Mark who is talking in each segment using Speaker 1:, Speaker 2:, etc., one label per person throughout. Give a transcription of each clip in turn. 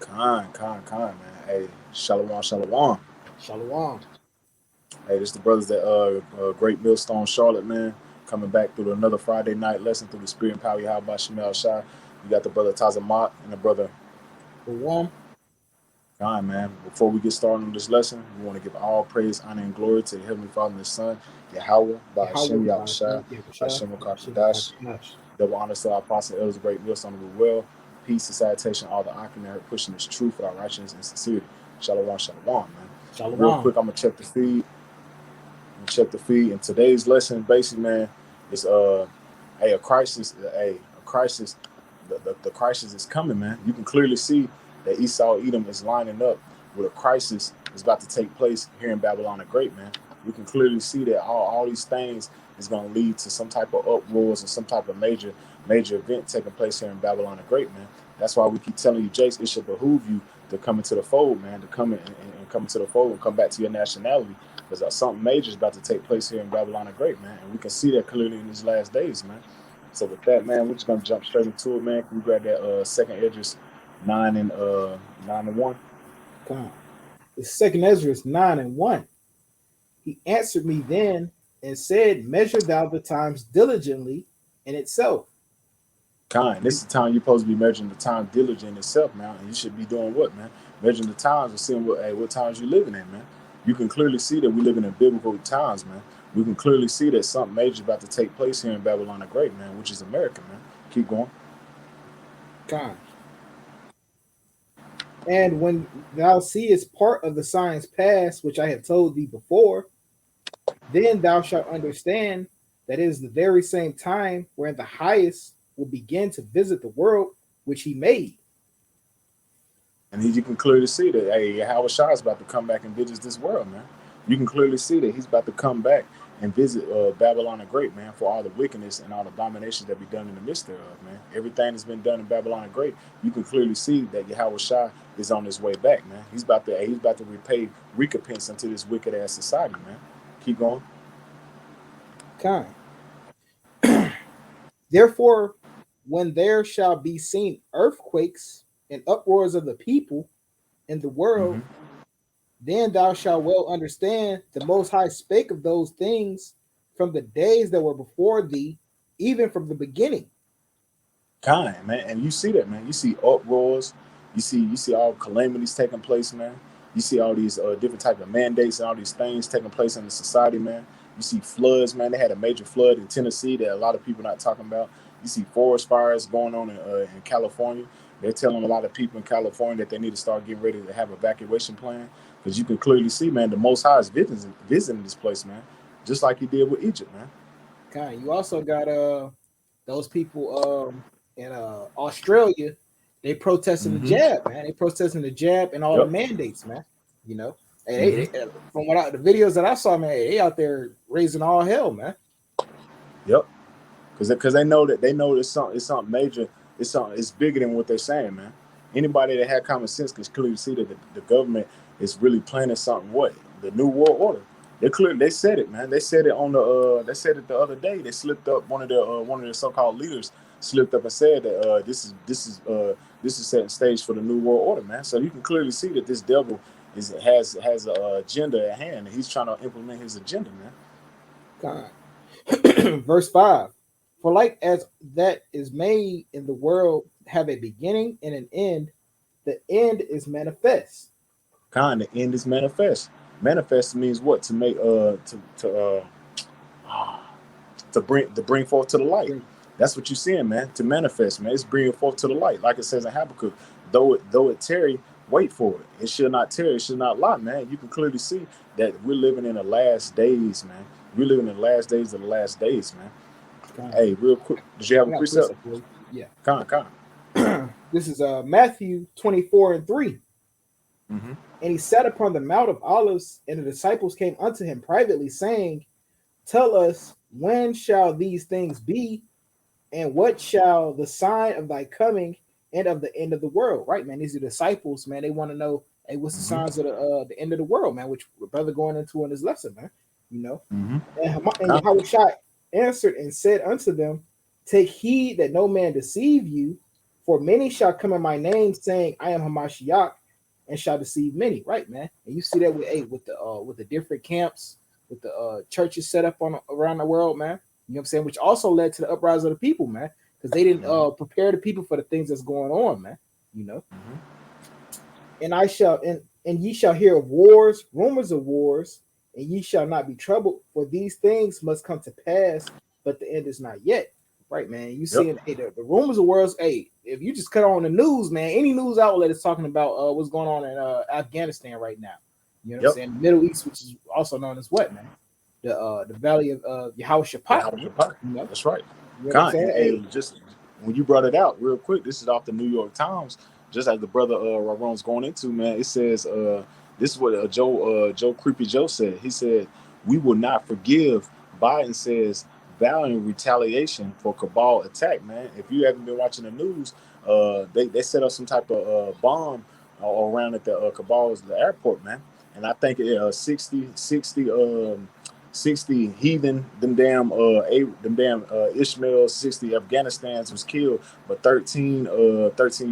Speaker 1: Con, man. Hey, shalom, shalom.
Speaker 2: Shalom.
Speaker 1: Hey, this the brothers that Great Millstone, Charlotte, man, coming back through another Friday night lesson through the Spirit and Power. How about Shemel Shai? You got the brother Tazamat and the brother
Speaker 2: Shalom.
Speaker 1: Con, man. Before we get started on this lesson, we want to give all praise, honor, and glory to the Heavenly Father and His Son, Yahweh, by
Speaker 2: Yahweh
Speaker 1: Hashem Yahushai,
Speaker 2: B'Ashem Yahushua
Speaker 1: Hashem
Speaker 2: B'Ashem
Speaker 1: Wakadash.
Speaker 2: Wakadash.
Speaker 1: Double honor to our apostle, elders, great Millstone of the well. Peace and salutation, all the Akim that are pushing this truth with our righteousness and sincerity. Shalom, shalom, man. Real
Speaker 2: Shalom.
Speaker 1: quick, I'm gonna check the feed. And today's lesson, basically, man, is a crisis. A crisis. The crisis is coming, man. You can clearly see that Esau Edom is lining up with a crisis is about to take place here in Babylon the Great, man. You can clearly see that all these things is going to lead to some type of uproars and some type of major event taking place here in Babylon the Great, man. That's why we keep telling you, Jace, it should behoove you to come into the fold, man, to come in and come into the fold and come back to your nationality, because something major is about to take place here in Babylon the Great, man. And we can see that clearly in these last days, man. So with that, man, we're just gonna jump straight into it, man. Can we grab that second Esdras 9:1?
Speaker 2: Come. The second Ezra is 9:1. He answered me then and said, measure thou the times diligently in itself.
Speaker 1: This is the time you're supposed to be measuring the time diligent itself, man. And you should be doing what, man? Measuring the times and seeing what times you're living in, man. You can clearly see that we live in biblical times, man. We can clearly see that something major is about to take place here in Babylon the Great, man, which is America, man. Keep going.
Speaker 2: Come. And when thou seest part of the signs past, which I have told thee before, then thou shalt understand that it is the very same time wherein the highest will begin to visit the world which he made.
Speaker 1: And you can clearly see that, hey, Howard Shah is about to come back and visit this world, man. You can clearly see that he's about to come back and visit Babylon the Great, man, for all the wickedness and all the dominations that be done in the midst thereof, man. Everything that's been done in Babylon the Great, you can clearly see that Yahweh Shah is on his way back, man. He's about to repay recompense unto this wicked ass society, man. Keep going.
Speaker 2: Kind. Therefore, when there shall be seen earthquakes and uproars of the people in the world, then thou shalt well understand the Most High spake of those things from the days that were before thee, even from the beginning.
Speaker 1: Man, and you see that, man. You see uproars, you see all calamities taking place, man. You see all these different type of mandates and all these things taking place in the society, man. You see floods, man. They had a major flood in Tennessee that a lot of people not talking about. You see forest fires going on in California. They're telling a lot of people in California that they need to start getting ready to have an evacuation plan, because you can clearly see, man, the Most High is visiting this place, man, just like he did with Egypt, man.
Speaker 2: Kind. You also got those people in Australia. They protesting the jab, man. They protesting the jab and all the mandates, man. You know, they, from the videos that I saw, man, they out there raising all hell, man.
Speaker 1: Yep, because they know it's something major. It's bigger than what they're saying, man. Anybody that had common sense can clearly see that the government is really planning something. What? The New World Order. They said it, man. They said it on they said it the other day. They slipped up. One of the so-called leaders slipped up and said that this is setting stage for the New World Order, man. So you can clearly see that this devil has an agenda at hand, and he's trying to implement his agenda, man.
Speaker 2: God. Verse 5. For like as that is made in the world have a beginning and an end, the end is manifest.
Speaker 1: The end is manifest. Manifest means what? To make to bring forth to the light. That's what you're seeing, man. To manifest, man. It's bringing forth to the light, like it says in Habakkuk. Though it tarry, wait for it. It should not tarry. It should not lie, man. You can clearly see that we're living in the last days, man. We're living in the last days of the last days, man. Hey, real quick, did you have a precept?
Speaker 2: Yeah.
Speaker 1: This
Speaker 2: is Matthew 24:3. And he sat upon the Mount of Olives, and the disciples came unto him privately, saying, tell us, when shall these things be, and what shall the sign of thy coming and of the end of the world? Right, man. These are disciples, man. They want to know, hey, what's the signs of the end of the world, man? Which we're brother going into in this lesson, man. You know, and Yahushua answered and said unto them, take heed that no man deceive you, For many shall come in my name, saying, I am Hamashiach, and shall deceive many. Right, man. And you see that with the different camps, with the churches set up on around the world, man. You know what I'm saying? Which also led to the uprising of the people, man, because they didn't prepare the people for the things that's going on, man. You know. And I shall and ye shall hear of wars, rumors of wars, and ye shall not be troubled, for these things must come to pass, but the end is not yet. Right, man. You seeing the rumors of wars. Hey, if you just cut on the news, man, any news outlet is talking about what's going on in Afghanistan right now. You know what I'm saying? The Middle East, which is also known as what, man? The Valley of Yahushua.
Speaker 1: You know? That's right.
Speaker 2: You know what I'm saying?
Speaker 1: Hey, just when you brought it out real quick, this is off the New York Times. Just as the brother Raron's going into, man, it says this is what Joe Creepy Joe said. He said, "We will not forgive." Biden says, vowing retaliation for cabal attack. Man, if you haven't been watching the news, they set up some type of bomb around at the cabal's the airport, man. And I think 60 heathen, them damn Ishmael, 60 Afghanistans was killed, but 13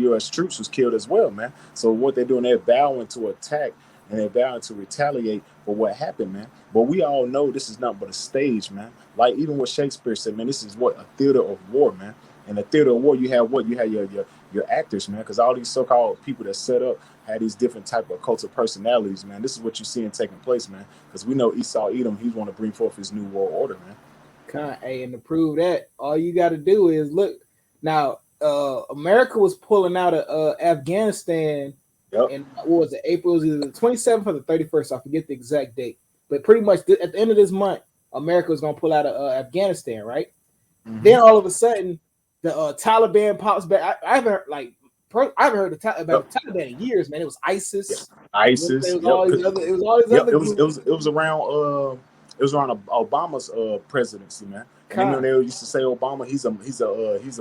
Speaker 1: U.S. troops was killed as well, man. So what they're doing, they're vowing to attack and they're vowing to retaliate for what happened, man. But we all know this is nothing but a stage, man. Like even what Shakespeare said, man, this is what a theater of war, man. In the theater of war, you have what? You have your actors, man, because all these so-called people that set up had these different type of cult of personalities, man. This is what you're seeing taking place, man. Because we know Esau Edom, he's want to bring forth his new world order, man.
Speaker 2: And to prove that, all you got to do is look. Now, America was pulling out of Afghanistan, and what was it? April, was either the 27th or the 31st. I forget the exact date, but pretty much at the end of this month, America was going to pull out of Afghanistan, right? Then all of a sudden, the Taliban pops back. I haven't heard about the Taliban in years, man. It was ISIS.
Speaker 1: ISIS.
Speaker 2: It was all these other. It was all these other.
Speaker 1: It was around. It was around Obama's presidency, man. And when they used to say Obama, he's a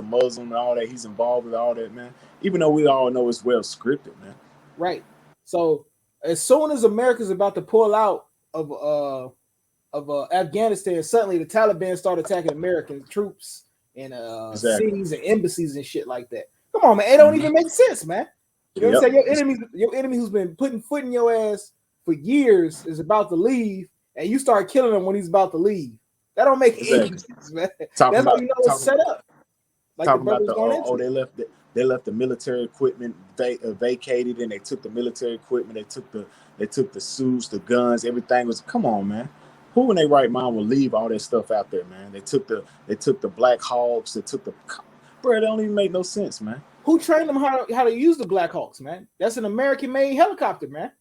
Speaker 1: Muslim and all that. He's involved with all that, man. Even though we all know it's well scripted, man.
Speaker 2: Right. So as soon as America's about to pull out of Afghanistan, suddenly the Taliban start attacking American troops and cities and embassies and shit like that. Come on, man. It don't even make sense, man. You know what I'm saying? Your enemy who's been putting foot in your ass for years is about to leave, and you start killing him when he's about to leave. That don't make any sense, man. That's how you know it's set up. Like the brothers going into.
Speaker 1: They left the military equipment vacated, and they took the military equipment. They took the suits, the guns, everything was. Come on, man. Who in their right mind will leave all that stuff out there, man? They took the Black Hawks. They took the. Bro, that don't even make no sense, man.
Speaker 2: Who trained them how to use the Black Hawks, man? That's an American-made helicopter, man.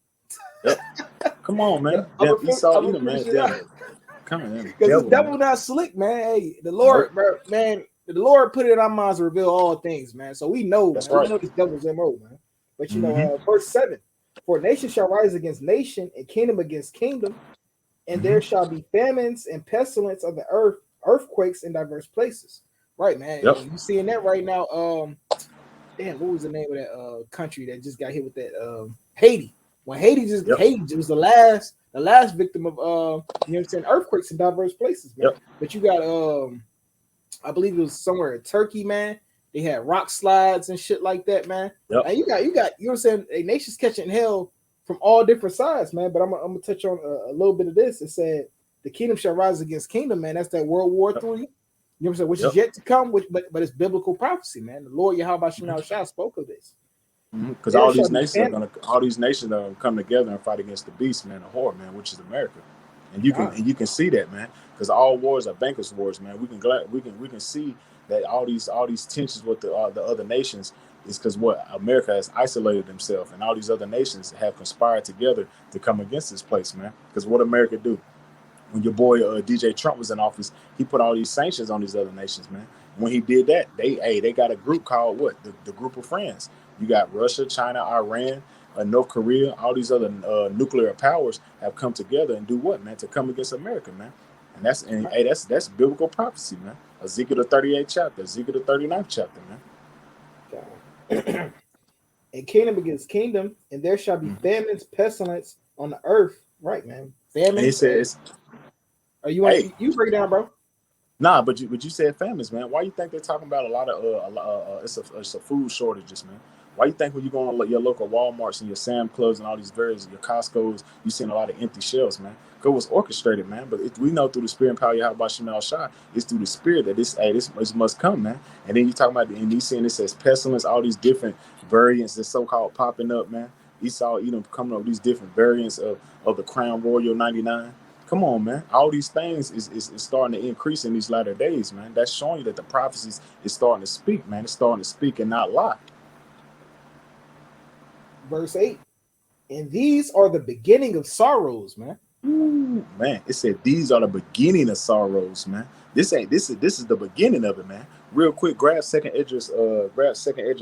Speaker 1: Come on, man. Esau Edom, man. Come on, man.
Speaker 2: Because the devil not slick, man. Hey, the Lord, bro, man. The Lord put it in our minds to reveal all things, man. So we know,
Speaker 1: that's
Speaker 2: man.
Speaker 1: Right.
Speaker 2: We know this devil's MO, man. But you know, verse 7: For nation shall rise against nation, and kingdom against kingdom, and there shall be famines and pestilence of the earth, earthquakes in diverse places. Right, man. You seeing that right now? Damn, what was the name of that country that just got hit with that? Haiti. When Haiti Haiti was the last victim of you know what I'm saying, earthquakes in diverse places, man. But you got I believe it was somewhere in Turkey, man. They had rock slides and shit like that, man. And you got you know what I'm saying, a nation's catching hell from all different sides, man. But I'm gonna touch on a little bit of this. It said the kingdom shall rise against kingdom, man. That's that World War III. You know what I'm saying? Which is yet to come, but it's biblical prophecy, man. The Lord Yahweh Shah spoke of this.
Speaker 1: Because all these nations are gonna come together and fight against the beast, man, the whore, man, which is America. And you can see that, man, because all wars are bankers' wars, man. We can see that all these tensions with the other nations is because what America has isolated themselves, and all these other nations have conspired together to come against this place, man. Because what America do? When your boy DJ Trump was in office, he put all these sanctions on these other nations, man. When he did that, they got a group called what? The Group of Friends. You got Russia, China, Iran, North Korea, all these other nuclear powers have come together and do what, man? To come against America, man. And that's biblical prophecy, man. Ezekiel the 38th chapter, Ezekiel the 39th chapter,
Speaker 2: man. And kingdom against kingdom, and there shall be famines, pestilence on the earth, right, man? Famines.
Speaker 1: And he says,
Speaker 2: "Are you break it down, bro?"
Speaker 1: Nah, but you said famines, man. Why you think they're talking about a lot of it's a food shortages, man? Why you think when you go on your local WalMarts and your Sam Clubs and all these various your Costco's, you seeing a lot of empty shelves, man? Because it was orchestrated, man. But we know through the spirit and power, how about Shemal Shah, it's through the spirit that this must come, man. And then you talking about and you seeing this as pestilence, all these different variants that's so called popping up, man. Esau, coming up with these different variants of the Crown Royal 99. Come on, man. All these things is starting to increase in these latter days, man. That's showing you that the prophecies is starting to speak, man. It's starting to speak and not lie.
Speaker 2: Verse 8. And these are the beginning of sorrows, man.
Speaker 1: Ooh, man, it said these are the beginning of sorrows, man. This is the beginning of it, man. Real quick, grab second Edges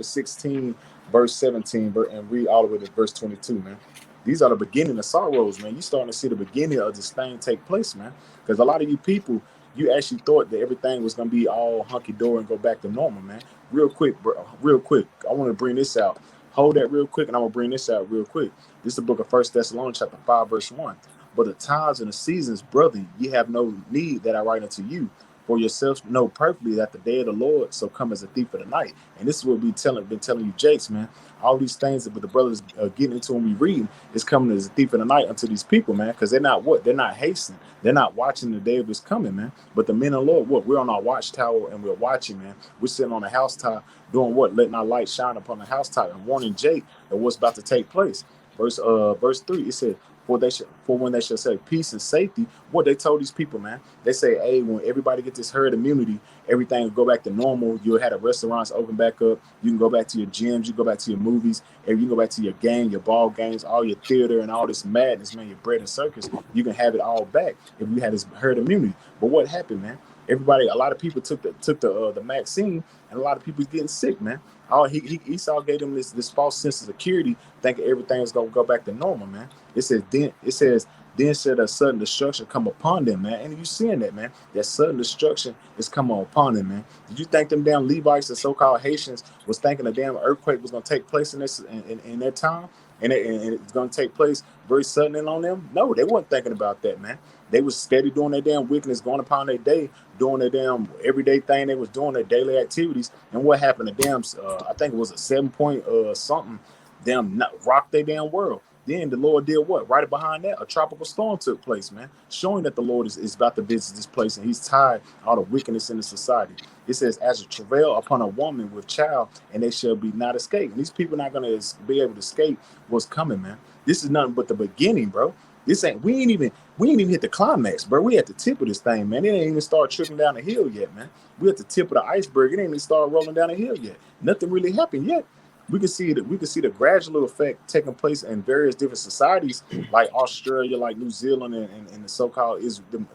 Speaker 1: 16, verse 17, and read all the way to verse 22, man. These are the beginning of sorrows, man. You starting to see the beginning of this thing take place, man. Because a lot of you people, you actually thought that everything was gonna be all hunky dory and go back to normal, man. Real quick, bro, real quick. I want to bring this out. Hold that real quick, and I'm gonna bring this out real quick. This is the book of First Thessalonians, chapter 5, verse 1. But the times and the seasons, brother, ye have no need that I write unto you. For yourselves know perfectly that the day of the Lord so come as a thief of the night. And this is what we been telling you, Jakes, man. All these things that the brothers getting into when we read is coming as a thief in the night unto these people, man. Because they're not what? They're not hastening. They're not watching the day of this coming, man. But the men of the Lord, what? We're on our watchtower and we're watching, man. We're sitting on the housetop doing what? Letting our light shine upon the housetop and warning Jake that what's about to take place. Verse 3, it said, for when they shall say peace and safety, what they told these people, man. They say, hey, when everybody get this herd immunity, everything will go back to normal. You'll have the restaurants open back up. You can go back to your gyms. You go back to your movies. And you can go back to your game, your ball games, all your theater and all this madness, man, your bread and circus. You can have it all back if you had this herd immunity. But what happened, man? A lot of people took the vaccine, and a lot of people's getting sick, man. Esau gave them this false sense of security, thinking everything was gonna go back to normal, man. Then said a sudden destruction come upon them, man. And you seeing that, man? That sudden destruction is coming upon them, man. Did you think them damn Levites and so-called Haitians was thinking a damn earthquake was gonna take place in their time? And it's gonna take place very suddenly on them? No, they weren't thinking about that, man. They was steady doing their damn wickedness, going upon their day, doing their damn everyday thing. They was doing their daily activities. And what happened? The damn, I think it was a 7 point something, damn rocked their damn world. Then the Lord did what? Right behind that, a tropical storm took place, man, showing that the Lord is about to visit this place and he's tired of all the wickedness in the society. It says, as a travail upon a woman with child, and they shall be not escape. And these people not going to be able to escape what's coming, man. This is nothing but the beginning, bro. We ain't even hit the climax, bro. We at the tip of this thing, man. It ain't even start trickling down the hill yet, man. We at the tip of the iceberg. It ain't even start rolling down the hill yet. Nothing really happened yet. We can see the gradual effect taking place in various different societies like Australia, like New Zealand, and the so-called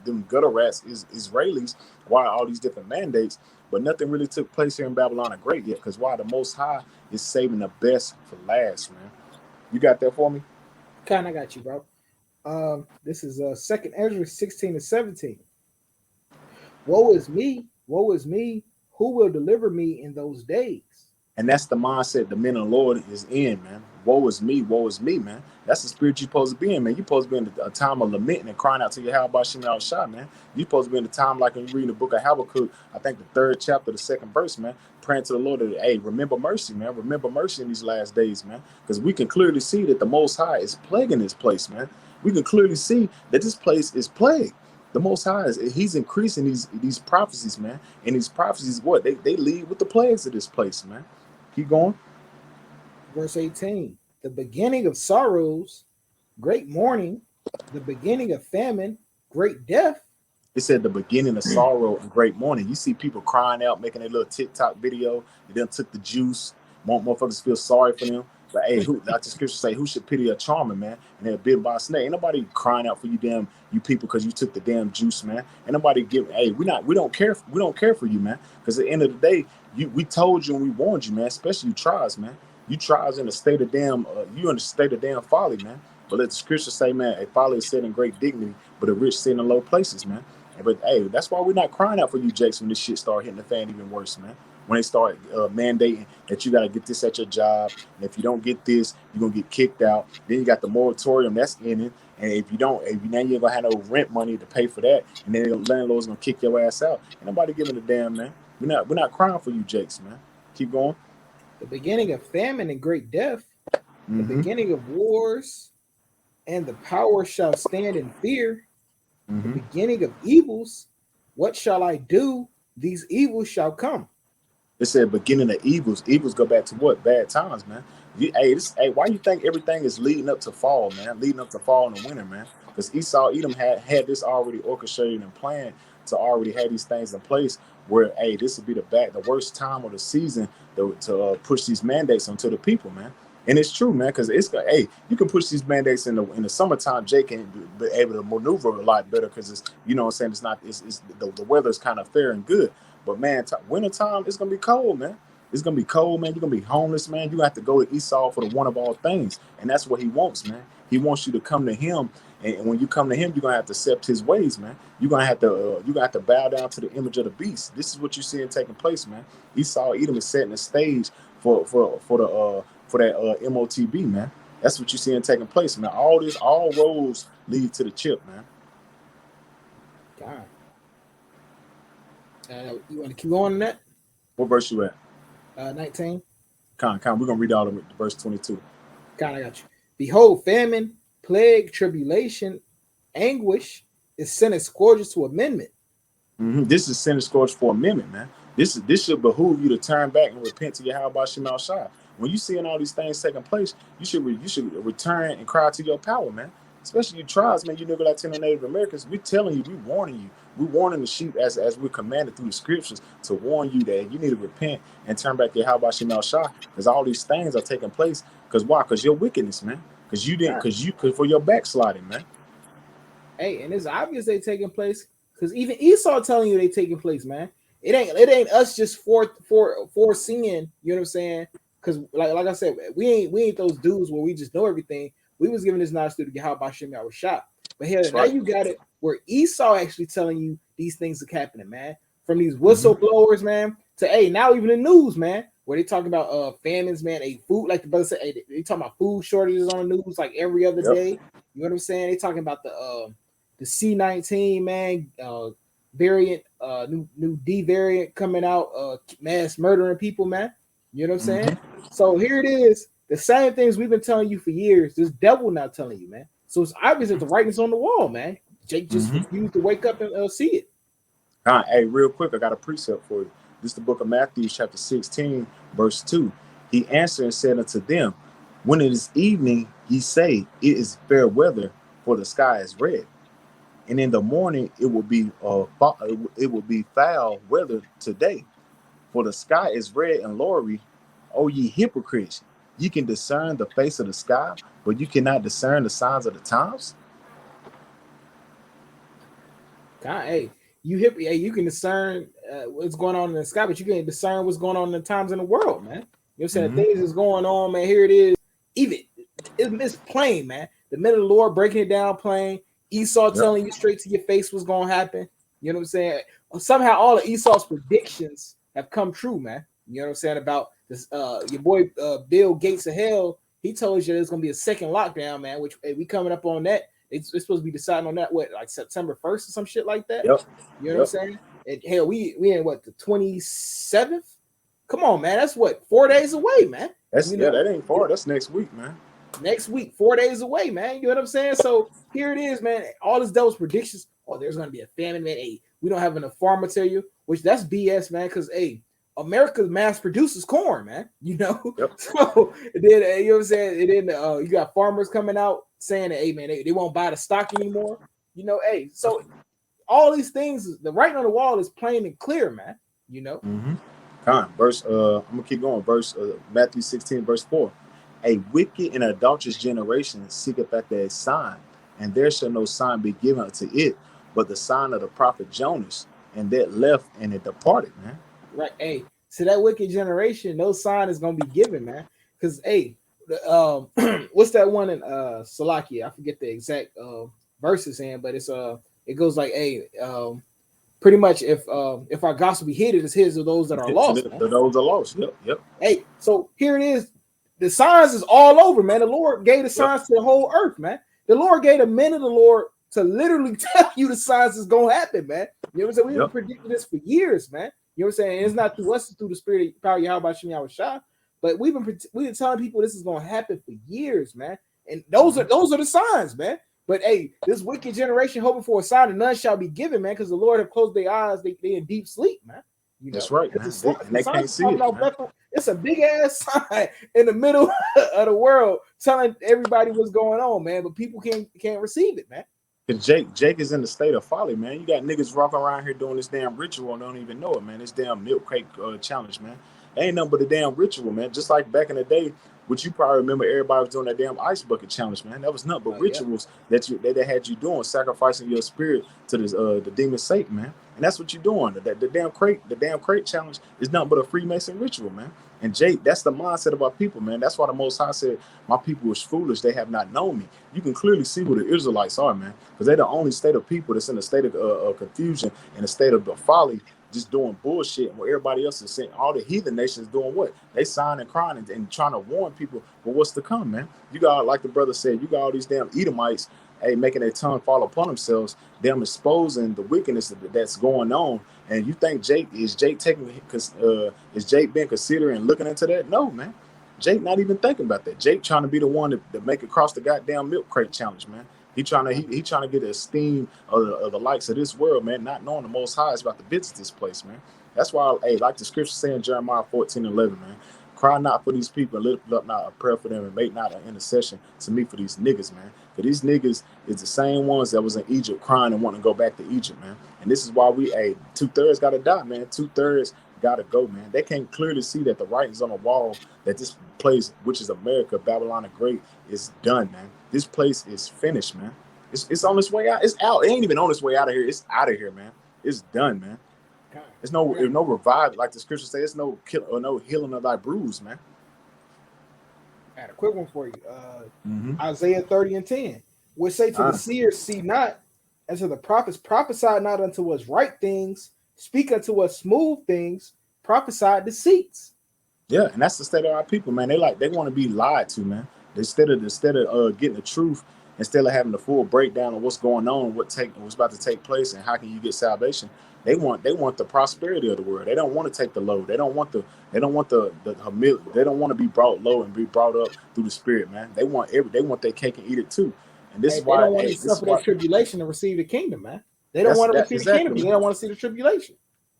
Speaker 1: them gutter rats is Israelis. Why all these different mandates, but nothing really took place here in Babylon the Great yet. Because why? The Most High is saving the best for last, man. You got that for me?
Speaker 2: Kind of got you, bro. This is Second Ezra 16 and 17. Woe is me, who will deliver me in those days?
Speaker 1: And that's the mindset the men of the Lord is in, man. Woe is me, man. That's the spirit you're supposed to be in, man. You're supposed to be in a time of lamenting and crying out to your how about Shemal Shah, man. You're supposed to be in a time like when you read the book of Habakkuk, I think the 3rd chapter, the 2nd verse, man, praying to the Lord that, hey, remember mercy, man. Remember mercy in these last days, man. Because we can clearly see that the Most High is plaguing this place, man. We can clearly see that this place is plagued. The Most High he's increasing these prophecies, man. And these prophecies, what? They lead with the plagues of this place, man. Keep going.
Speaker 2: Verse 18. The beginning of sorrows, great mourning, the beginning of famine, great death.
Speaker 1: It said the beginning of sorrow and great mourning. You see people crying out, making a little TikTok video. They done took the juice. Motherfuckers feel sorry for them. But hey, like the scripture say, who should pity a charmer, man? And they're bitten by a snake. Ain't nobody crying out for you people because you took the damn juice, man. Ain't nobody give. Hey, we don't care for you, man. Because at the end of the day, we told you and we warned you, man. Especially you tribes, man. You tribes in a state of damn. You in a state of damn folly, man. But let the scripture say, man, a folly is set in great dignity, but a rich sit in low places, man. But hey, that's why we're not crying out for you, Jakes, when this shit start hitting the fan even worse, man. when they start mandating that you got to get this at your job, and if you don't get this, you're gonna get kicked out. Then you got the moratorium that's in it, and if you don't, if you, now you ain't gonna have no rent money to pay for that, and then the landlord's gonna kick your ass out. Ain't nobody giving a damn, man. We're not crying for you, Jakes, man. Keep going.
Speaker 2: The beginning of famine and great death, the
Speaker 1: Mm-hmm.
Speaker 2: beginning of wars, and the power shall stand in fear. The
Speaker 1: Mm-hmm.
Speaker 2: beginning of evils, what shall I do? These evils shall come.
Speaker 1: It said beginning of evils. Evils go back to what? Bad times, man. Hey, why you think everything is leading up to fall, man? Leading up to fall and the winter, man. Because Esau, Edom had this already orchestrated and planned to already have these things in place. Where hey, this would be the worst time of the season to push these mandates onto the people, man. And it's true, man, because hey, you can push these mandates in the summertime. Jake can be able to maneuver a lot better because it's what I'm saying, it's not it's the weather is kind of fair and good. But man, wintertime, it's gonna be cold, man. It's gonna be cold, man. You're gonna be homeless, man. You have to go to Esau for the one of all things, and that's what he wants, man. He wants you to come to him, and when you come to him, you're gonna have to accept his ways, man. You're gonna have to bow down to the image of the beast. This is what you're seeing taking place, man. Esau, Edom is setting the stage for that MOTB, man. That's what you're seeing taking place, man. All roads lead to the chip, man.
Speaker 2: God. You want to keep going on that?
Speaker 1: What verse you at?
Speaker 2: 19.
Speaker 1: We're gonna read all of it, verse 22.
Speaker 2: God, I got you. Behold, famine, plague, tribulation, anguish is sent as scourges to amendment.
Speaker 1: Mm-hmm. This is sin scourge for amendment, man. This should behoove you to turn back and repent to your how about Shemal Shai. When you seeing all these things taking place, you should return and cry to your power, man. Especially you tribes, man. You nigga Latino Native Americans, we telling you, we warning you, we warning the sheep as we're commanded through the scriptures to warn you that you need to repent and turn back to your how about Shemal Shai, because all these things are taking place. Because why? Because your wickedness, man. Because you didn't,
Speaker 2: God.
Speaker 1: because for your backsliding, man.
Speaker 2: Hey, and it's obvious they taking place because even Esau telling you they taking place, man. It ain't us just foreseeing, you know what I'm saying? Because like I said, we ain't those dudes where we just know everything. We was given this knowledge to get how about Shimei was shot. But here
Speaker 1: That's
Speaker 2: now
Speaker 1: right.
Speaker 2: you got it where Esau actually telling you these things are happening, man. From these
Speaker 1: Mm-hmm.
Speaker 2: whistleblowers, man, to hey, now even the news, man, where they talking about famines, man, food, like the brother said, hey, they talking about food shortages on the news like every other
Speaker 1: Yep.
Speaker 2: day. You know what I'm saying? They talking about the C19, man, variant, new D variant coming out, mass murdering people, man. You know what I'm saying?
Speaker 1: Mm-hmm.
Speaker 2: So here it is, the same things we've been telling you for years. This devil not telling you, man. So it's obvious that the writing's on the wall, man. Jake just
Speaker 1: Mm-hmm.
Speaker 2: refused to wake up and see it.
Speaker 1: Hey, real quick, I got a precept for you. This is the book of Matthew, chapter 16, verse 2. He answered and said unto them, when it is evening, ye say, it is fair weather, for the sky is red. And in the morning it will be foul weather today, for the sky is red and lowry. O ye hypocrites, ye can discern the face of the sky, but you cannot discern the signs of the times.
Speaker 2: God, hey, hey, you can discern what's going on in the sky, but you can't discern what's going on in the times in the world, man. You know what I'm saying?
Speaker 1: Mm-hmm.
Speaker 2: The things that's going on, man. Here it is. Even it's plain, man. The minute of the Lord breaking it down plain, Esau
Speaker 1: Yep.
Speaker 2: telling you straight to your face what's gonna happen. You know what I'm saying? Somehow all of Esau's predictions have come true, man. You know what I'm saying about this your boy Bill Gates of hell. He told you there's gonna be a second lockdown, man, which hey, we coming up on that. It's supposed to be deciding on that what like September 1st or some shit like that.
Speaker 1: Yep.
Speaker 2: You know what I'm
Speaker 1: Yep.
Speaker 2: saying? And hell, we in what the 27th? Come on, man. That's what 4 days away, man. You know,
Speaker 1: That ain't far. That's next week, man.
Speaker 2: next week, 4 days away, man. You know what I'm saying? So here it is, man. All this devil's predictions. Oh, there's gonna be a famine, man. Hey, we don't have enough farm material, which that's BS, man. Because hey, America mass produces corn, man. You know,
Speaker 1: Yep.
Speaker 2: so then you know what I'm saying. And then you got farmers coming out saying that, hey, man, they won't buy the stock anymore. You know, hey, so all these things, the writing on the wall is plain and clear, man. You know,
Speaker 1: Mm-hmm. I'm gonna keep going. Verse Matthew 16, verse 4. A wicked and adulterous generation seeketh after a sign, and there shall no sign be given unto it, but the sign of the prophet Jonas. And that left and it departed, man.
Speaker 2: right? Hey, to that wicked generation, no sign is gonna be given, man. Because hey, what's that one in Salakia? I forget the exact verses in, but it's it goes like, hey, pretty much if our gospel be hid, it is his of those that are lost, man.
Speaker 1: Those are lost. Yep.
Speaker 2: Hey, so here it is. The signs is all over, man. The Lord gave the signs to the whole earth, man. The Lord gave the men of the Lord to literally tell you the signs is gonna happen, man. You know what I'm saying? We've been predicting this for years, man. You know what I'm saying? It's not through us, it's through the spirit of power, Yahweh Shem Yahweh Shah. But we've been telling people this is gonna happen for years, man. And those are the signs, man. But hey, this wicked generation hoping for a sign, and none shall be given, man, because the Lord have closed their eyes. They in deep sleep, man. You know?
Speaker 1: That's right, man. They can't see it, man.
Speaker 2: It's a big ass sign in the middle of the world telling everybody what's going on, man. But people can't receive it, man.
Speaker 1: Cause Jake is in the state of folly, man. You got niggas walking around here doing this damn ritual and don't even know it, man. This damn milk crate challenge, man. Ain't nothing but a damn ritual, man. Just like back in the day, which you probably remember, everybody was doing that damn ice bucket challenge, man. That was nothing but rituals that they had you doing, sacrificing your spirit to this the demon Satan, man. And that's what you're doing. The damn crate challenge is nothing but a Freemason ritual, man. And Jake, that's the mindset of our people, man. That's why the Most High said, my people is foolish. They have not known me. You can clearly see who the Israelites are, man, because they're the only state of people that's in a state of confusion and a state of folly, just doing bullshit, and where everybody else is saying, all the heathen nations doing what? They sighing and crying and trying to warn people for what's to come, man. You got, like the brother said, you got all these damn Edomites, making their tongue fall upon themselves, them exposing the wickedness that's going on. And you think Jake being considered and looking into that? No, man. Jake not even thinking about that. Jake trying to be the one to make it across the goddamn milk crate challenge, man. He trying to get the esteem of the likes of this world, man, not knowing the Most High is about to visit this place, man. That's why, like the scripture saying, Jeremiah 14:11, man, cry not for these people, and lift up not a prayer for them, and make not an intercession to me for these niggas, man. Because these niggas is the same ones that was in Egypt crying and wanting to go back to Egypt, man. And this is why 2/3 got to die, man. 2/3 got to go, man. They can't clearly see that the writings on the wall that this place, which is America, Babylon the Great, is done, man. This place is finished, man. It's on its way out. It's out. It ain't even on its way out of here. It's out of here, man. It's done, man. There's no revival, like the scripture says. There's no healing of thy bruise, man.
Speaker 2: I had a quick one for you. Isaiah 30:10, which say to the seers, see not, and to the prophets, prophesy not unto us right things, speak unto us smooth things, prophesy deceits. Yeah,
Speaker 1: and that's the state of our people, man. They want to be lied to, man. Instead of getting the truth, instead of having the full breakdown of what's going on, what's about to take place, and how can you get salvation. They want the prosperity of the world. They don't want to take the load. They don't want the humility. They don't want to be brought low and be brought up through the spirit, man. They want their cake and eat it too. And this is why
Speaker 2: they don't want to suffer that tribulation to receive the kingdom, man. They don't want to receive the kingdom. They don't want to see the tribulation.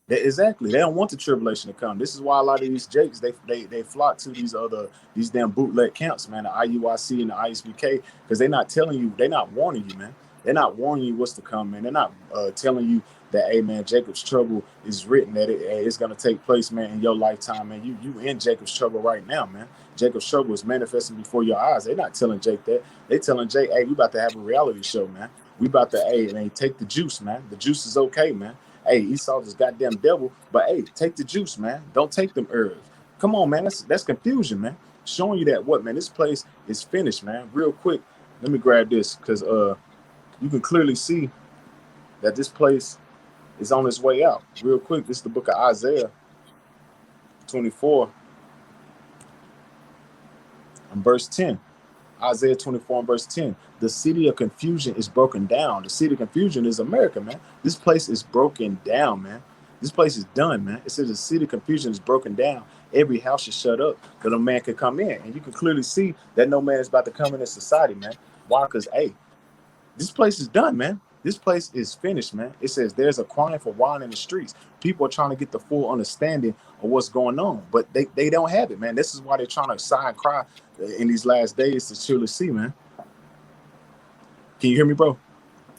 Speaker 1: Exactly. They don't want the tribulation to come. This is why a lot of these jakes they flock to these damn bootleg camps, man, the IUIC and the ISBK, because they're not telling you, they're not warning you, man. They're not warning you what's to come, man. They're not telling you that, hey, man, Jacob's trouble is written, that it's gonna take place, man, in your lifetime, man. You in Jacob's trouble right now, man. Jacob's trouble is manifesting before your eyes. They're not telling Jake that. They telling Jake, hey, we about to have a reality show, man. We about to, man, take the juice, man. The juice is okay, man. Hey, Esau this goddamn devil, but hey, take the juice, man. Don't take them herbs. Come on, man. That's confusion, man. Showing you that man, this place is finished, man. Real quick, let me grab this, because you can clearly see that this place is on its way out. Real quick, this is the book of Isaiah 24 and verse 10. Isaiah 24 and verse 10. The city of confusion is broken down. The city of confusion is America, man. This place is broken down, man. This place is done, man. It says the city of confusion is broken down. Every house is shut up that no man can come in. And you can clearly see that no man is about to come into society, man. Why? Because, this place is done, man. This place is finished, man. It says there's a crying for wine in the streets. People are trying to get the full understanding of what's going on, but they don't have it, man. This is why they're trying to sigh and cry in these last days to truly see, man. Can you hear me, bro?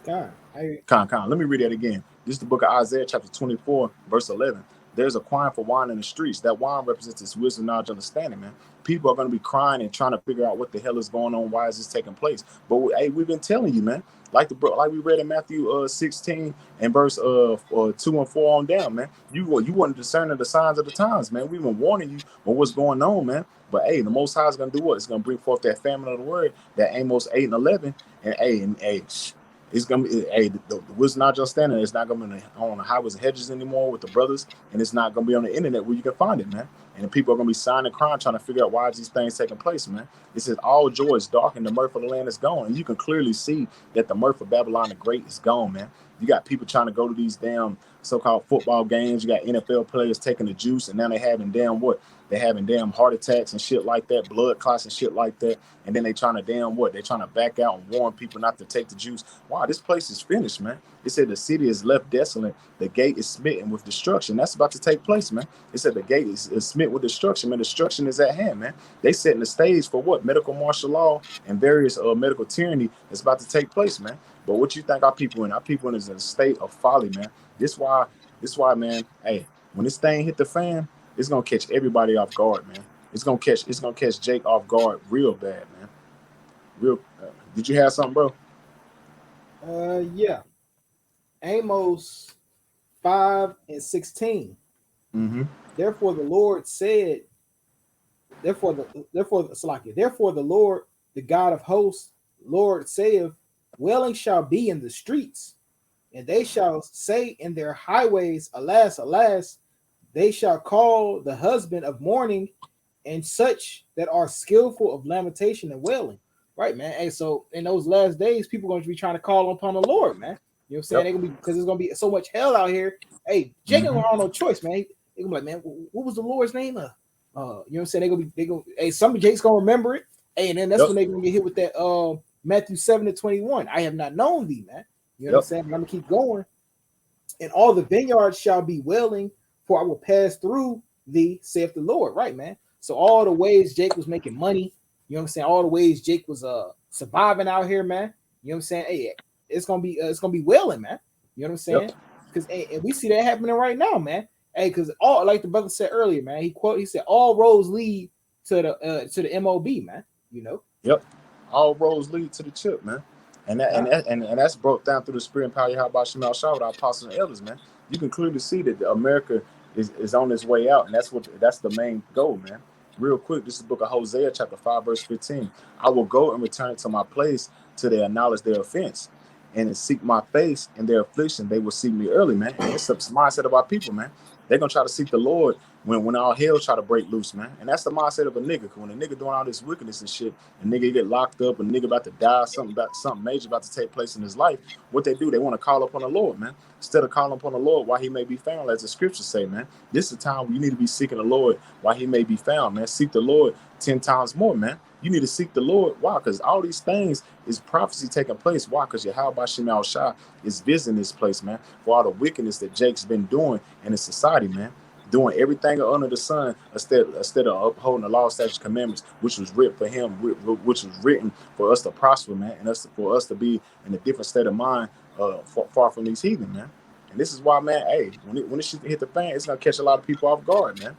Speaker 2: Con.
Speaker 1: Let me read that again. This is the book of Isaiah, chapter 24, verse 11. There's a crying for wine in the streets. That wine represents this wisdom, knowledge, understanding, man. People are going to be crying and trying to figure out what the hell is going on. Why is this taking place? But we've been telling you, man. Like we read in Matthew 16 and verse 2 and 4 on down, man. You weren't discerning the signs of the times, man. We've been warning you on what's going on, man. But the Most High is going to do what? It's going to bring forth that famine of the word, that Amos 8 and 11. And It's gonna be, hey, the woods not just standing. It's not gonna be on the highways and hedges anymore with the brothers, and it's not gonna be on the internet where you can find it, man. And people are gonna be signing crime trying to figure out why these things taking place, man. It says all joy is dark and the mirth of the land is gone, and you can clearly see that the mirth of Babylon the Great is gone, man. You got people trying to go to these damn so-called football games. You got NFL players taking the juice, and now they having damn what? They having damn heart attacks and shit like that, blood clots and shit like that. And then they trying to damn what? They trying to back out and warn people not to take the juice. Wow, this place is finished, man. It said the city is left desolate. The gate is smitten with destruction. That's about to take place, man. It said the gate is smitten with destruction, man. Destruction is at hand, man. They setting the stage for what? Medical martial law and various medical tyranny that's about to take place, man. But what you think our people in? Our people in is in a state of folly, man. This why, man. Hey, when this thing hit the fan, it's gonna catch everybody off guard, man. It's gonna catch Jake off guard real bad, man. Real. Did you have something, bro?
Speaker 2: Yeah. Amos 5:16.
Speaker 1: Mm-hmm.
Speaker 2: Therefore the Lord said, therefore the Lord, the God of hosts, Lord saith, wailing shall be in the streets, and they shall say in their highways, alas, alas, they shall call the husband of mourning and such that are skillful of lamentation and wailing. Right, man. Hey, so in those last days, people are going to be trying to call upon the Lord, man. You know what I'm saying?
Speaker 1: Yep.
Speaker 2: They're gonna be, because there's gonna be so much hell out here. Hey, Jacob
Speaker 1: Mm-hmm.
Speaker 2: don't have no choice, man. They gonna be like, man, what was the Lord's name? You know what I'm saying? They gonna hey, some Jake's gonna remember it. Hey, and then that's
Speaker 1: Yep.
Speaker 2: when they're gonna get hit with that Matthew 7:21. I have not known thee, man. You know what I'm
Speaker 1: Yep.
Speaker 2: saying? But I'm gonna keep going. And all the vineyards shall be wailing, for I will pass through thee, saith the Lord. Right, man. So all the ways Jake was making money, you know what I'm saying? All the ways Jake was surviving out here, man. You know what I'm saying? Hey, it's gonna be wailing, man. You know what I'm
Speaker 1: Yep.
Speaker 2: saying? Because and we see that happening right now, man. Hey, because all, like the brother said earlier, man. He said all roads lead to the MOB, man. You know.
Speaker 1: Yep. All roads lead to the chip, man.
Speaker 2: Yeah.
Speaker 1: And that's broke down through the spirit and power of Yahweh Shemal Shah with our apostles and elders, man. You can clearly see that America is on its way out, and that's the main goal, man. Real quick, this is the book of Hosea, chapter 5, verse 15. I will go and return to my place till they acknowledge their offense and seek my face in their affliction. They will seek me early, man. And it's the mindset of our people, man. They're gonna try to seek the Lord when all hell try to break loose, man. And that's the mindset of a nigga. When a nigga doing all this wickedness and shit, a nigga get locked up, a nigga about to die, something major about to take place in his life. What they do, they want to call upon the Lord, man. Instead of calling upon the Lord while he may be found, as the scriptures say, man. This is the time you need to be seeking the Lord while he may be found, man. Seek the Lord 10 times more, man. You need to seek the Lord. Why? Because all these things is prophecy taking place. Why? Because Yahweh Shemal Shah is visiting this place, man, for all the wickedness that Jake's been doing in the society, man. Doing everything under the sun instead of upholding the law, statutes, commandments, which was written for him, which was written for us to prosper, man, and for us to be in a different state of mind, far from these heathen, man. And this is why, man. Hey, when this shit hit the fan, it's gonna catch a lot of people off guard, man.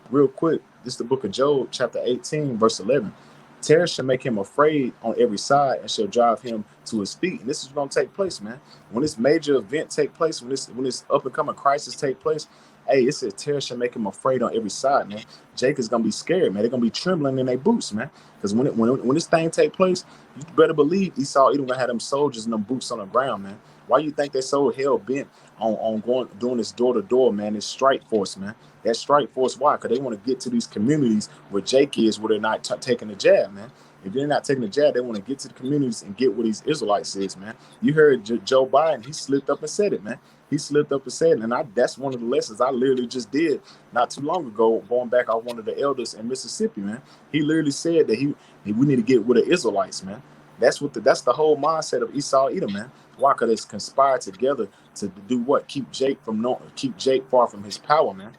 Speaker 1: Real quick, this is the book of Job, chapter 18, verse 11. Terror shall make him afraid on every side and shall drive him to his feet. And this is going to take place, man. When this major event take place, when this up and coming crisis take place, hey, it says terror shall make him afraid on every side, man. Jake is gonna be scared, man. They're gonna be trembling in their boots, man. Because when this thing take place, you better believe Esau Edom gonna have them soldiers and them boots on the ground, man. Why you think they so hell bent on going doing this door to door, man? This strike force, man. That strike force, why? Because they want to get to these communities where Jake is, where they're not taking the jab, man. If they're not taking the jab, they want to get to the communities and get what these Israelites is, man. You heard Joe Biden, he slipped up and said it, man. He slipped up and said it, and that's one of the lessons I literally just did not too long ago, going back off one of the elders in Mississippi, man. He literally said that we need to get with the Israelites, man. That's the whole mindset of Esau Edom, man. Why? Because they conspired together to do what? Keep Jake far from his power, man.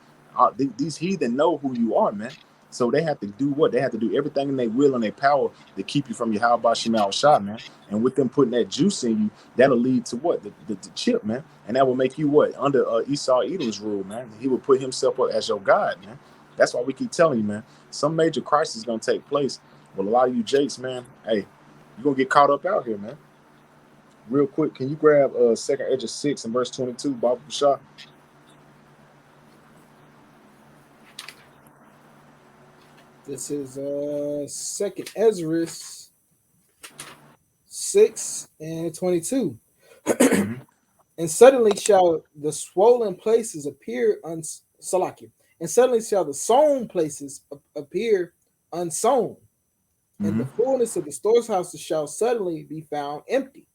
Speaker 1: These heathen know who you are, man. So they have to do what? They have to do everything in their will and their power to keep you from your Yahweh Shemal Shah, man. And with them putting that juice in you, that'll lead to what? The chip, man. And that will make you what? Under Esau Edom's rule, man. He will put himself up as your God, man. That's why we keep telling you, man. Some major crisis is going to take place. Well, a lot of you Jakes, man, hey, you're going to get caught up out here, man. Real quick, can you grab 2nd Ezra 6 and verse 22, Baba Shah?
Speaker 2: This is Second Ezra 6 and 22.
Speaker 1: Mm-hmm.
Speaker 2: And suddenly shall the swollen places appear Salaki. And suddenly shall the sown places appear unsown, and
Speaker 1: Mm-hmm.
Speaker 2: the fullness of the storehouses shall suddenly be found empty.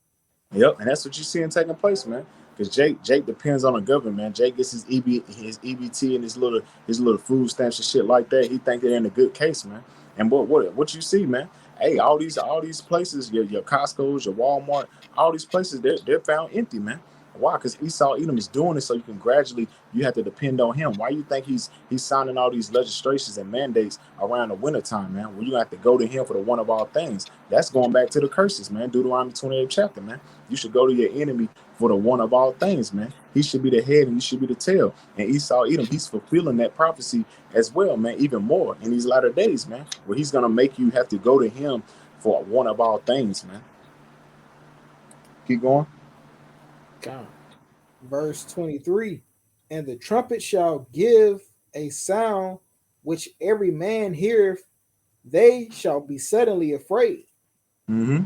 Speaker 1: Yep, and that's what you're seeing taking place, man. Because Jake depends on the government, man. Jake gets his EBT and his little food stamps and shit like that. He think they're in a good case, man. And what you see, man? Hey, all these places, your Costco's, your Walmart, all these places, they're found empty, man. Why? Because Esau Edom is doing it so you can gradually you have to depend on him. Why you think he's signing all these legislations and mandates around the wintertime, man? Well, you have to go to him for the one of all things. That's going back to the curses, man. Deuteronomy 28th chapter, man. You should go to your enemy for the one of all things, man. He should be the head and you should be the tail. And Esau Edom, he's fulfilling that prophecy as well, man, even more in these latter days, man, where he's gonna make you have to go to him for one of all things, man. Keep going.
Speaker 2: God. Verse 23. And the trumpet shall give a sound which every man heareth, they shall be suddenly afraid.
Speaker 1: Mm-hmm.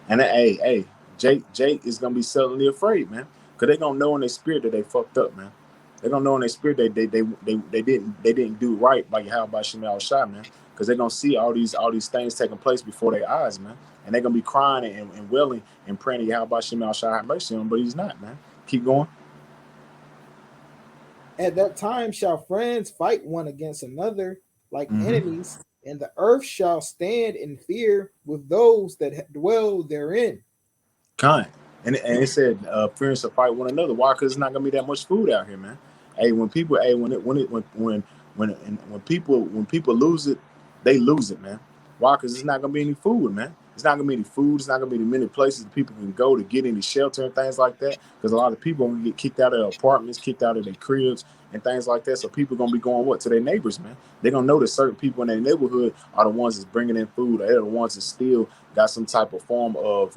Speaker 1: And hey, Jake is gonna be suddenly afraid, man, because they're gonna know in their spirit that they fucked up, man. They're gonna know in their spirit they didn't do right by how about Shemal Shai, man, because they're gonna see all these things taking place before their eyes, man, and they're gonna be crying and wailing and praying to how about Shemal Shai have mercy on him, but he's not, man. Keep going.
Speaker 2: At that time shall friends fight one against another like
Speaker 1: Mm-hmm.
Speaker 2: enemies, and the earth shall stand in fear with those that dwell therein.
Speaker 1: Kind. And it said fearing to fight one another. Why? Because it's not gonna be that much food out here, man. Hey, when people, hey, when people lose it, they lose it, man. Why? Because it's not gonna be any food, man. It's not gonna be any food. It's not gonna be many places that people can go to get any shelter and things like that. Because a lot of people are gonna get kicked out of their apartments, kicked out of their cribs, and things like that. So people gonna be going what to their neighbors, man. They're gonna know that certain people in their neighborhood are the ones that's bringing in food. Or they're the ones that still got some type of form of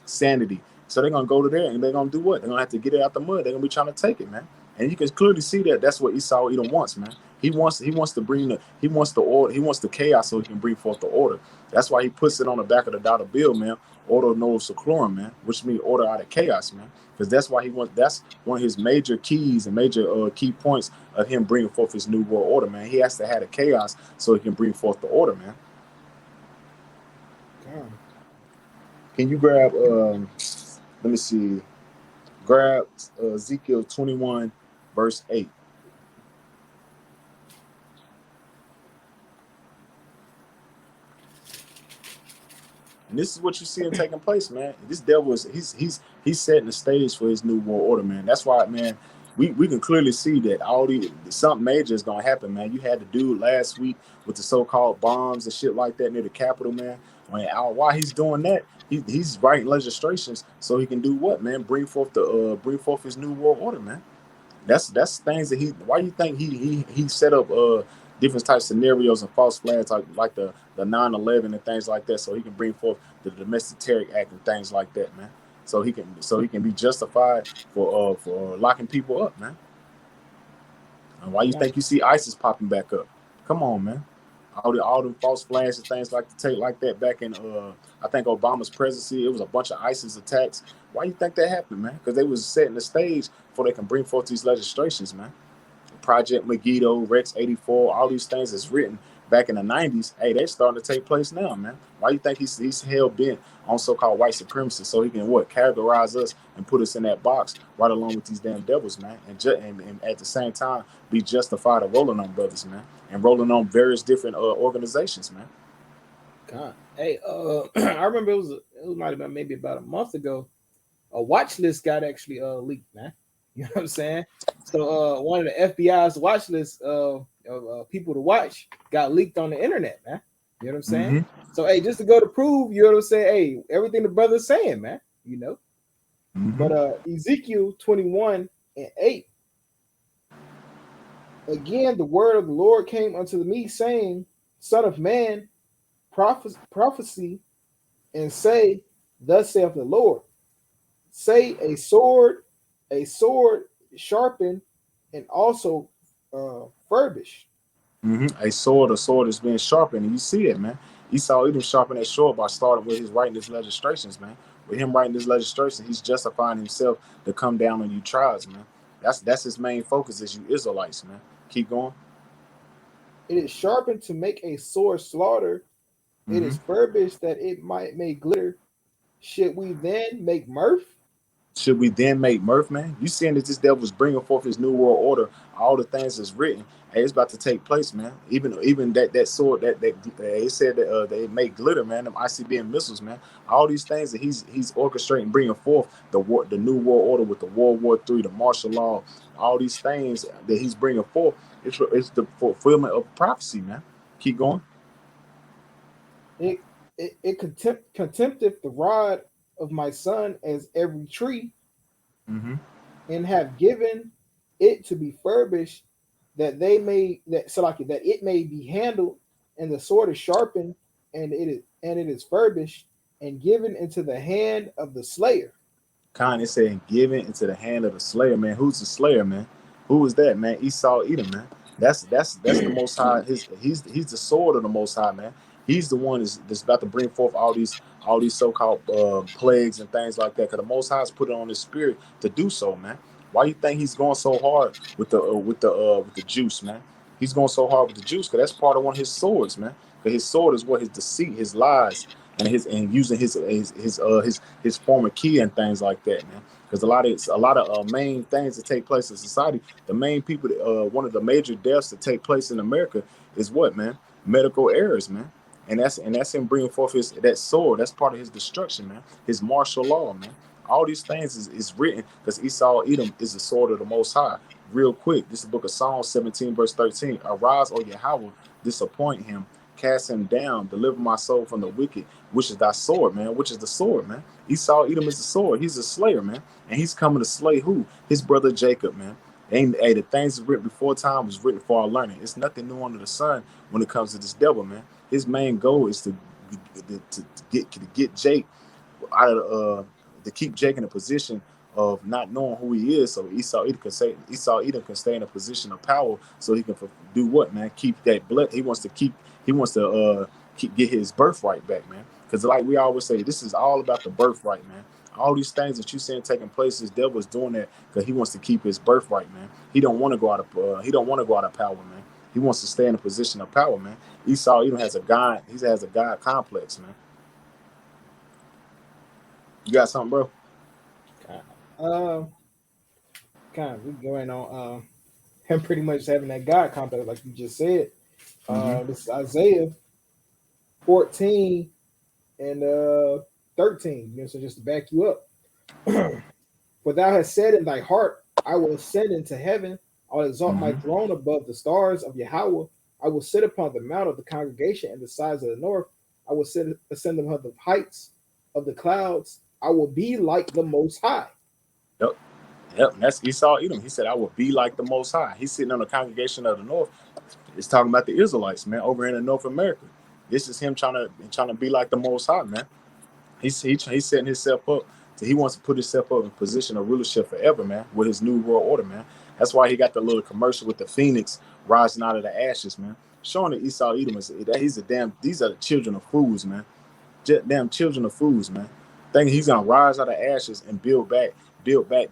Speaker 1: sanity. So they're gonna go to there and they're gonna do what? They're gonna have to get it out the mud. They're gonna be trying to take it, man. And you can clearly see that that's what Esau Edom wants, man. He wants to bring he wants the order, he wants the chaos so he can bring forth the order. That's why he puts it on the back of the dollar bill, man. Order no seclorum, man, which means order out of chaos, man. Because that's why he wants. That's one of his major keys and major key points of him bringing forth his new world order, man. He has to have the chaos so he can bring forth the order, man.
Speaker 2: God.
Speaker 1: Can you grab? Let me see. Grab Ezekiel 21, verse 8. And this is what you see him taking place, man. This devil is he's setting the stage for his new world order, man. That's why, man, we can clearly see that all the something major is gonna happen, man. You had the dude last week with the so-called bombs and shit like that near the Capitol, man. While he's doing that, he's writing legislations so he can do what, man? Bring forth his new world order, man. That's things that he. Why you think he set up different types of scenarios and false flags like the 9/11 and things like that, so he can bring forth the Domestic Terror Act and things like that, man. So he can be justified for locking people up, man. And why you
Speaker 2: God.
Speaker 1: think you see ISIS popping back up? Come on, man. All the false flags and things like to take like that back in I think Obama's presidency, it was a bunch of ISIS attacks. Why you think that happened, man? Because they was setting the stage before they can bring forth these legislations, man. Project Megiddo, Rex 84, all these things that's written back in the 90s, hey, they're starting to take place now, man. Why you think he's hell bent on so-called white supremacy so he can what categorize us and put us in that box right along with these damn devils, man, and at the same time be justified of rolling on brothers, man, and rolling on various different organizations, man.
Speaker 2: God. Hey, I remember it might have been maybe about a month ago. A watch list got actually leaked, man. You know what I'm saying? So one of the FBI's watch list of people to watch got leaked on the internet, man. You know what I'm saying?
Speaker 1: Mm-hmm.
Speaker 2: So hey, just to go to prove, you know what I'm saying? Hey, everything the brother's saying, man. You know.
Speaker 1: Mm-hmm.
Speaker 2: But Ezekiel 21 and 8, again the word of the Lord came unto me, saying, Son of man, prophecy and say, Thus saith the Lord. Say a sword sharpened and also furbished.
Speaker 1: Mm-hmm. A sword is being sharpened, and you see it, man. Esau even sharpened that sword by starting with his writing his legislations, man. With him writing this legislation, he's justifying himself to come down on you tribes, man. That's his main focus is you Israelites, man. Keep going.
Speaker 2: It is sharpened to make a sore slaughter. It
Speaker 1: Mm-hmm.
Speaker 2: is furbished that it might make glitter. Should we then make mirth?
Speaker 1: Should we then make mirth, man? You seeing that this devil's bringing forth his new world order, all the things that's written, hey, it's about to take place, man. Even that sword that they said that they make glitter, man. Them ICBM missiles, man. All these things that he's orchestrating, bringing forth the new world order with the World War III, the martial law, all these things that he's bringing forth. It's the fulfillment of prophecy, man. Keep going.
Speaker 2: It contempteth the rod of my son as every tree,
Speaker 1: Mm-hmm.
Speaker 2: and have given it to be furbished, that they may that so like that it may be handled, and the sword is sharpened, and it is furbished, and given into the hand of the slayer.
Speaker 1: Khan is saying, given into the hand of the slayer, man. Who's the slayer, man? Who is that, man? Esau Edom, man. That's the Most High. He's the sword of the Most High, man. He's the one that's about to bring forth all these so-called plagues and things like that. Because the Most High has put it on his spirit to do so, man. Why you think he's going so hard with the juice, man? He's going so hard with the juice because that's part of one of his swords, man. Because his sword is what his deceit, his lies, and using his former key and things like that, man. Because a lot of main things that take place in society, the main people, one of the major deaths that take place in America is what, man? Medical errors, man. And that's him bringing forth that sword. That's part of his destruction, man. His martial law, man. All these things is written because Esau Edom is the sword of the Most High. Real quick, this is the book of Psalms 17, verse 13. Arise, O Yahweh, disappoint him, cast him down, deliver my soul from the wicked, which is thy sword, man. Which is the sword, man. Esau Edom is the sword. He's a slayer, man. And he's coming to slay who? His brother Jacob, man. And hey, the things written before time was written for our learning. It's nothing new under the sun when it comes to this devil, man. His main goal is to get Jake out of to keep Jake in a position of not knowing who he is, so Esau Edom can stay in a position of power, so he can do what, man? Keep that blood. He wants to get his birthright back, man. Because like we always say, this is all about the birthright, man. All these things that you seeing taking place, this devil is doing that because he wants to keep his birthright, man. He don't want to go out of power, man. He wants to stay in a position of power, man. Esau even has a God. He has a God complex, man. You got something, bro?
Speaker 2: Uh, kind of we going on him pretty much having that God complex, like you just said.
Speaker 1: Mm-hmm.
Speaker 2: This is Isaiah 14 and 13. So just to back you up. For thou hast said in thy heart, I will ascend into heaven. I'll exalt my
Speaker 1: Mm-hmm.
Speaker 2: throne above the stars of Yahweh. I will sit upon the mount of the congregation and the sides of the north. I will ascend above the heights of the clouds. I will be like the Most High.
Speaker 1: Yep. Yep. And that's Esau Edom. He said, I will be like the Most High. He's sitting on the congregation of the north. It's talking about the Israelites, man, over in North America. This is him trying to be like the Most High, man. He's setting himself up. So he wants to put himself up in position of rulership forever, man, with his new world order, man. That's why he got the little commercial with the phoenix rising out of the ashes, man. Showing that Esau Edom is that he's a damn. These are the children of fools, man. Damn children of fools, man. Thinking he's gonna rise out of ashes and build back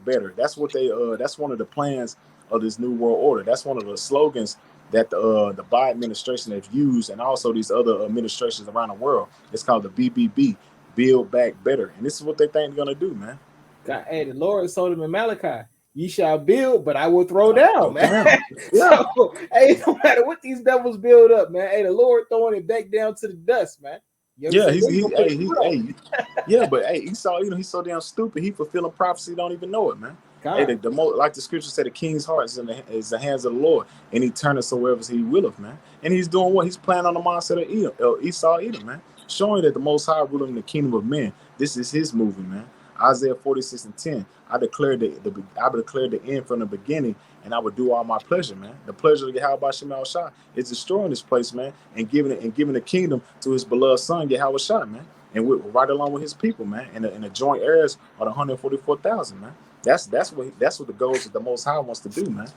Speaker 1: better. That's what they. That's one of the plans of this new world order. That's one of the slogans that the Biden administration have used, and also these other administrations around the world. It's called the BBB, Build Back Better, and this is what they think they're gonna do, man.
Speaker 2: Hey, the Lord told him in Malachi, ye shall build, but I will throw down, man.
Speaker 1: Yeah.
Speaker 2: So, hey, no matter what these devils build up, man, hey, the Lord throwing it back down to the dust, man. You
Speaker 1: Yeah,
Speaker 2: understand?
Speaker 1: yeah, but hey, Esau, he's so damn stupid. He fulfilling prophecy, don't even know it, man. Hey,
Speaker 2: God.
Speaker 1: like the scripture said, the king's heart is the hands of the Lord, and he turneth so wherever he willeth, man. And he's doing what he's playing on the mindset of Esau, Edom, man, showing that the Most High ruling the kingdom of men. This is his movie, man. Isaiah 46 and 10. I declared the end from the beginning, and I would do all my pleasure, man. The pleasure of Yahweh Shema Shah is destroying this place, man, and giving the kingdom to his beloved son, Yahweh Shah, man. And we're right along with his people, man. And the joint heirs are the 144,000, man. That's what the goals that the Most High wants to do, man.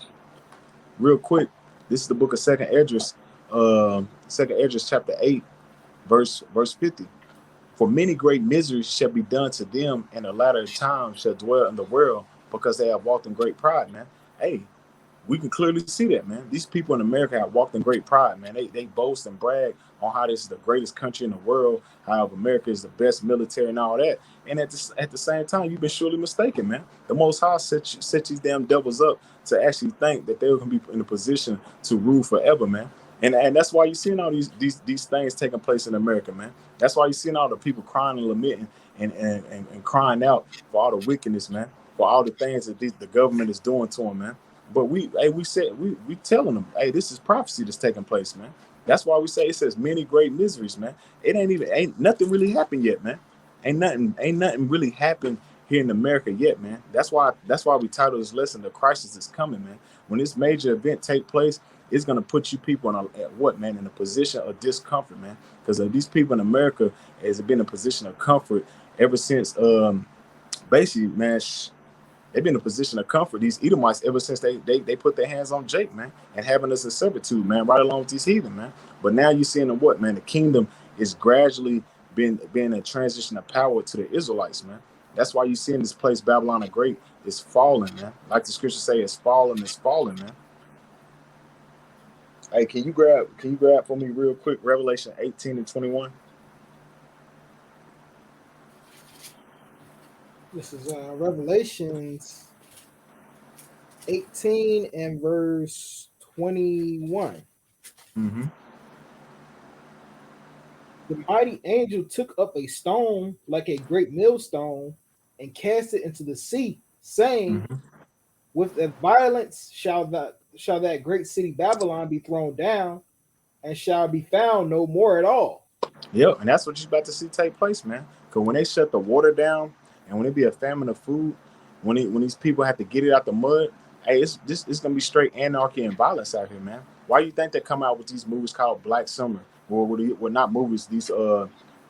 Speaker 1: Real quick, this is the book of Second Esdras chapter 8, verse 50. For many great miseries shall be done to them, and the latter time shall dwell in the world, because they have walked in great pride, man. Hey, we can clearly see that, man. These people in America have walked in great pride, man. They boast and brag on how this is the greatest country in the world, how America is the best military and all that. And at the same time, you've been surely mistaken, man. The Most High set these damn devils up to actually think that they're going to be in a position to rule forever, man. And that's why you're seeing all these things taking place in America, man. That's why you're seeing all the people crying and lamenting and crying out for all the wickedness, man, for all the things that the government is doing to them, man. But we telling them, hey, this is prophecy that's taking place, man. That's why we say it says many great miseries, man. It ain't nothing really happened yet, man. Ain't nothing really happened here in America yet, man. That's why we titled this lesson, "The Crisis is Coming," man. When this major event take place, it's gonna put you people in a position of discomfort, man. Because these people in America has been in a position of comfort ever since basically, man. They've been in a position of comfort, these Edomites, ever since they put their hands on Jake, man, and having us in servitude, man, right along with these heathen, man. But now you're seeing them what, man? The kingdom is gradually being a transition of power to the Israelites, man. That's why you're seeing this place, Babylon the Great, is falling, man. Like the scriptures say, it's falling, man. Hey, can you grab for me real quick Revelation 18 and 21?
Speaker 2: This is Revelations 18 and verse 21.
Speaker 1: Mm-hmm.
Speaker 2: The mighty angel took up a stone like a great millstone and cast it into the sea, saying,
Speaker 1: Mm-hmm.
Speaker 2: with the violence shall that great city Babylon be thrown down, and shall be found no more at all.
Speaker 1: Yep, and that's what you're about to see take place, man. Because when they shut the water down, and when it be a famine of food, when these people have to get it out the mud, hey, it's gonna be straight anarchy and violence out here, man. Why you think they come out with these movies called Black Summer, or well, not movies, these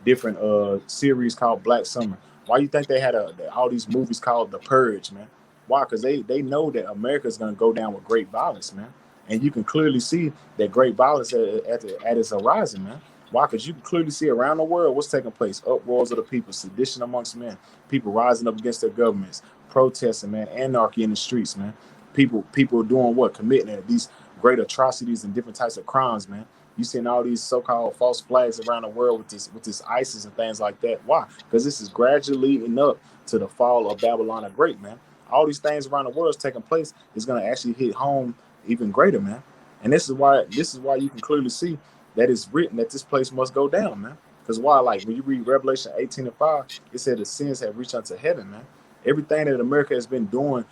Speaker 1: different series called Black Summer? Why you think they had all these movies called The Purge, man? Why? Because they know that America is gonna go down with great violence, man. And you can clearly see that great violence at its horizon, man. Why? Because you can clearly see around the world what's taking place. Uproars of the people, sedition amongst men, people rising up against their governments, protesting, man, anarchy in the streets, man. People doing what? Committing these great atrocities and different types of crimes, man. You seeing all these so-called false flags around the world with this ISIS and things like that. Why? Because this is gradually leading up to the fall of Babylon the Great, man. All these things around the world is taking place is going to actually hit home even greater, man. And this is why you can clearly see that it's written that this place must go down, man. Because why? Like when you read Revelation 18 and 5, it said the sins have reached unto heaven, man. Everything that America has been doing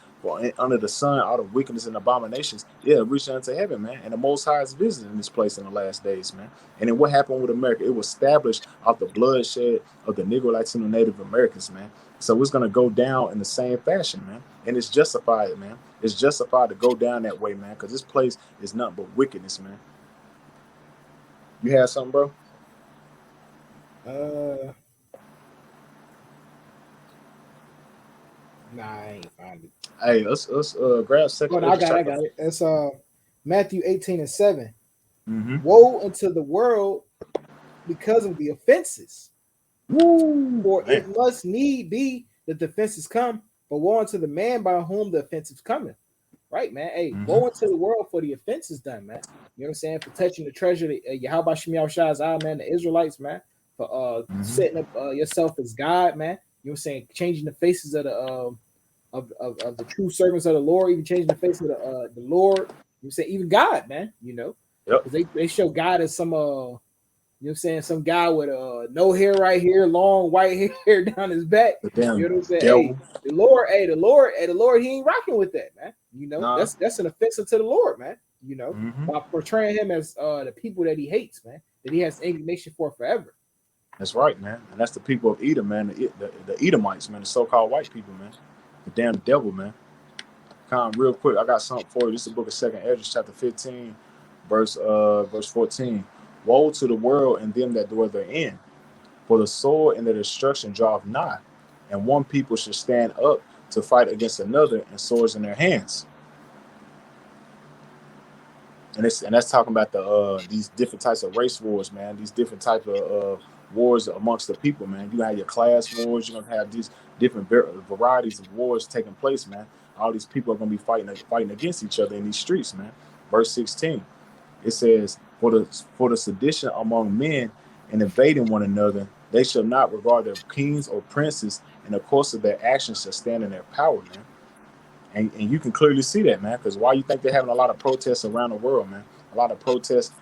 Speaker 1: under the sun, all the wickedness and abominations, yeah, reaching unto heaven, man. And the Most High is visiting this place in the last days, man. And then what happened with America? It was established off the bloodshed of the Negro Latino Native Americans, man. So it's gonna go down in the same fashion, man. And it's justified, man. It's justified to go down that way, man, because this place is nothing but wickedness, man. You have something, bro?
Speaker 2: Uh, nah, I ain't find it.
Speaker 1: Hey, let's grab
Speaker 2: Oh,
Speaker 1: second
Speaker 2: no, I
Speaker 1: Ezra
Speaker 2: got it. I
Speaker 1: chapter.
Speaker 2: got it. It's Matthew 18 and 7.
Speaker 1: Mm-hmm.
Speaker 2: Woe unto the world because of the offenses,
Speaker 1: Woo,
Speaker 2: for
Speaker 1: man.
Speaker 2: it must need be that the offenses come, but woe unto the man by whom the offenses cometh. Right, man. Hey,
Speaker 1: Mm-hmm.
Speaker 2: woe unto the world for the offenses done, man. You know what I'm saying? For touching the treasure, Yahweh Shemiel Shah's eye, man, the Israelites, man, for
Speaker 1: Mm-hmm.
Speaker 2: setting up yourself as God, man. You know what I'm saying? Changing the faces of the of the true servants of the Lord, even changing the face of the Lord. You know what I'm saying? Even God, man, you know,
Speaker 1: Yep.
Speaker 2: because they show God as some you know what I'm saying, some guy with no hair right here, long white hair down his back.
Speaker 1: The damn
Speaker 2: You know what I'm saying? Hey,
Speaker 1: devil.
Speaker 2: the Lord, he ain't rocking with that, man. You know,
Speaker 1: Nah.
Speaker 2: that's an offense to the Lord, man. You know,
Speaker 1: Mm-hmm.
Speaker 2: by portraying him as the people that he hates, man, that he has indignation for forever.
Speaker 1: That's right, man. And that's the people of Edom, man. The Edomites, man. The so-called white people, man. The damn devil, man. Come real quick. I got something for you. This is the book of Second Ezra, chapter 15, verse 14. Woe to the world and them that dwell therein, for the sword and the destruction draweth nigh, and one people should stand up to fight against another, and swords in their hands. And that's talking about these different types of race wars, man. These different types of wars amongst the people, man. You have your class wars. You're gonna have these different varieties of wars taking place, man. All these people are gonna be fighting against each other in these streets, man. Verse 16, it says, For the sedition among men and invading one another, they shall not regard their kings or princes, and the course of their actions shall stand in their power, man. And you can clearly see that, man. Because why you think they're having a lot of protests around the world, man? A lot of protests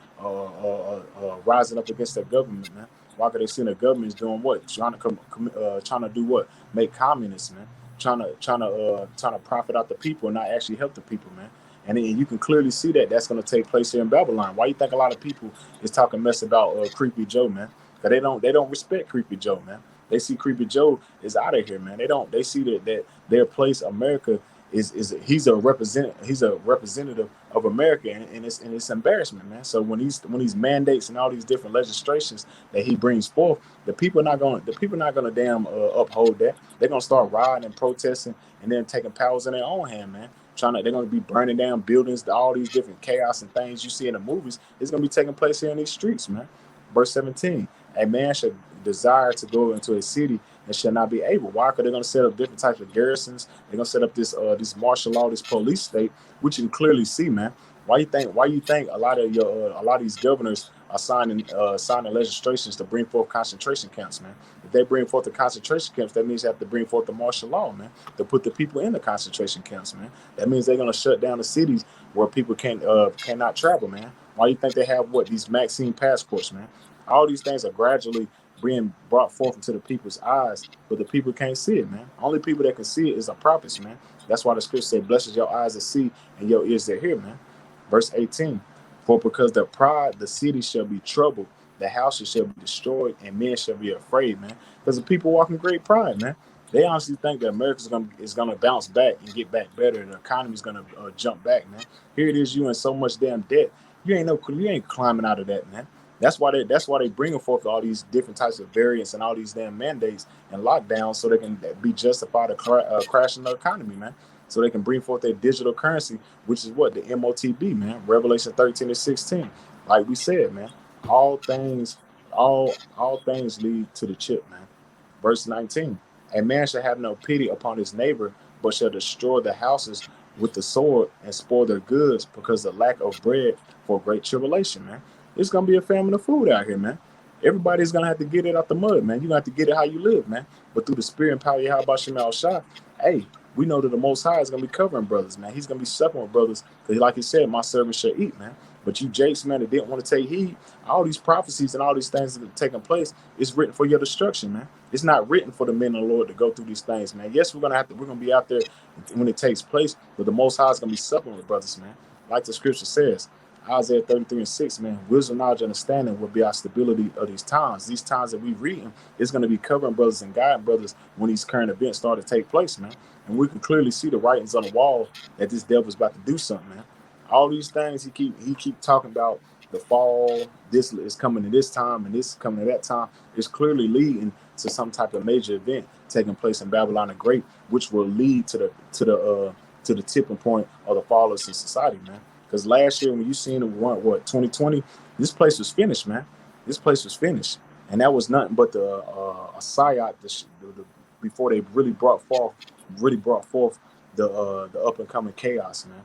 Speaker 1: rising up against their government, man. Why? Because they see the government is doing what? Trying to do what? Make communists, man. Trying to profit out the people and not actually help the people, man. And then you can clearly see that that's going to take place here in Babylon. Why you think a lot of people is talking mess about Creepy Joe, man? Because they don't respect Creepy Joe, man. They see Creepy Joe is out of here, man. They see that their place, America, is he's a representative of America, and it's embarrassment, man. So when these mandates and all these different legislations that he brings forth, the people not gonna damn uphold that. They're gonna start rioting and protesting, and then taking powers in their own hand, man. They're gonna be burning down buildings, all these different chaos and things you see in the movies. It's gonna be taking place here in these streets, man. Verse 17: A man should desire to go into a city and shall not be able. Why? Because they're going to set up different types of garrisons. They're going to set up this martial law, this police state, which you can clearly see, man. Why you think a lot of these governors are signing legislations to bring forth concentration camps, man? If they bring forth the concentration camps, that means they have to bring forth the martial law, man, to put the people in the concentration camps, man. That means they're going to shut down the cities where people cannot travel, man. Why you think they have these vaccine passports, man? All these things are gradually being brought forth into the people's eyes, but the people can't see it, man. Only people that can see it is the prophets, man. That's why the scripture said, "Blessed your eyes that see and your ears that hear," man. Verse 18: For because the pride, the city shall be troubled, the houses shall be destroyed, and men shall be afraid, man. Because the people walk in great pride, man. They honestly think that America is gonna bounce back and get back better, and the economy is gonna jump back, man. Here it is, you in so much damn debt, you ain't climbing out of that, man. That's why they bringing forth all these different types of variants and all these damn mandates and lockdowns, so they can be justified crashing the economy, man. So they can bring forth their digital currency, which is what the MOTB, man. Revelation 13 and 16. Like we said, man, all things, all things lead to the chip, man. Verse 19: A man shall have no pity upon his neighbor, but shall destroy the houses with the sword and spoil their goods, because of the lack of bread for great tribulation, man. It's gonna be a famine of food out here, man. Everybody's gonna have to get it out the mud, man. You're gonna have to get it how you live, man. But through the spirit and power of Yahweh Shemal Shah, hey, we know that the Most High is gonna be covering brothers, man. He's gonna be supping with brothers, because like he said, my servant shall eat, man. But you jakes, man, that didn't want to take heed, all these prophecies and all these things that are taking place, it's written for your destruction, man. It's not written for the men of the Lord to go through these things, man. Yes, we're gonna be out there when it takes place, but the Most High is gonna be supping with brothers, man. Like the scripture says, Isaiah 33 and 6, man, wisdom, knowledge, understanding will be our stability of these times. These times that we reading is going to be covering brothers and guiding brothers when these current events start to take place, man. And we can clearly see the writings on the wall that this devil is about to do something, man. All these things he keep talking about, the fall, this is coming to this time and this is coming to that time, is clearly leading to some type of major event taking place in Babylon the Great, which will lead to the tipping point of the fall of society, man. Because last year when you seen it, what 2020, this place was finished, man. This place was finished, and that was nothing but a psyop before they really brought forth the up and coming chaos, man.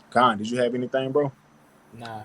Speaker 1: Khan, did you have anything, bro?
Speaker 2: Nah.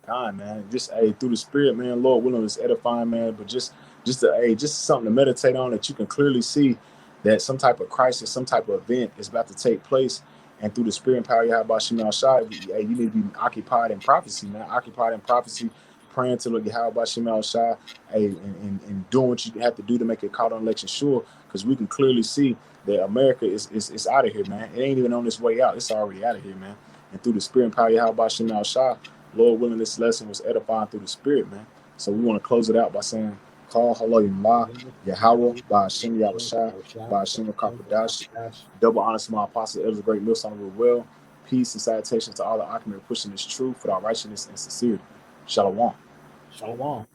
Speaker 1: Khan, man, just through the spirit, man. Lord willing, is edifying, man. But just something to meditate on, that you can clearly see that some type of crisis, some type of event is about to take place. And through the spirit and power of Yahweh Shemal Shai, hey, you need to be occupied in prophecy, man. Occupied in prophecy, praying to the Yahweh Shemal Shai, hey, and doing what you have to do to make it caught on election sure. Because we can clearly see that America is out of here, man. It ain't even on its way out. It's already out of here, man. And through the spirit and power of Yahweh Shemal Shai, Lord willing, this lesson was edifying through the spirit, man. So we want to close it out by saying, Call Hello Yama, Yahweh, by Hashem Yahushai, by Hashem Kakadash. Double honor to my apostle, Elder Great Milson of Will. Peace and salutations to all the Akim pushing this truth without righteousness and sincerity. Shalom.
Speaker 2: Shalom.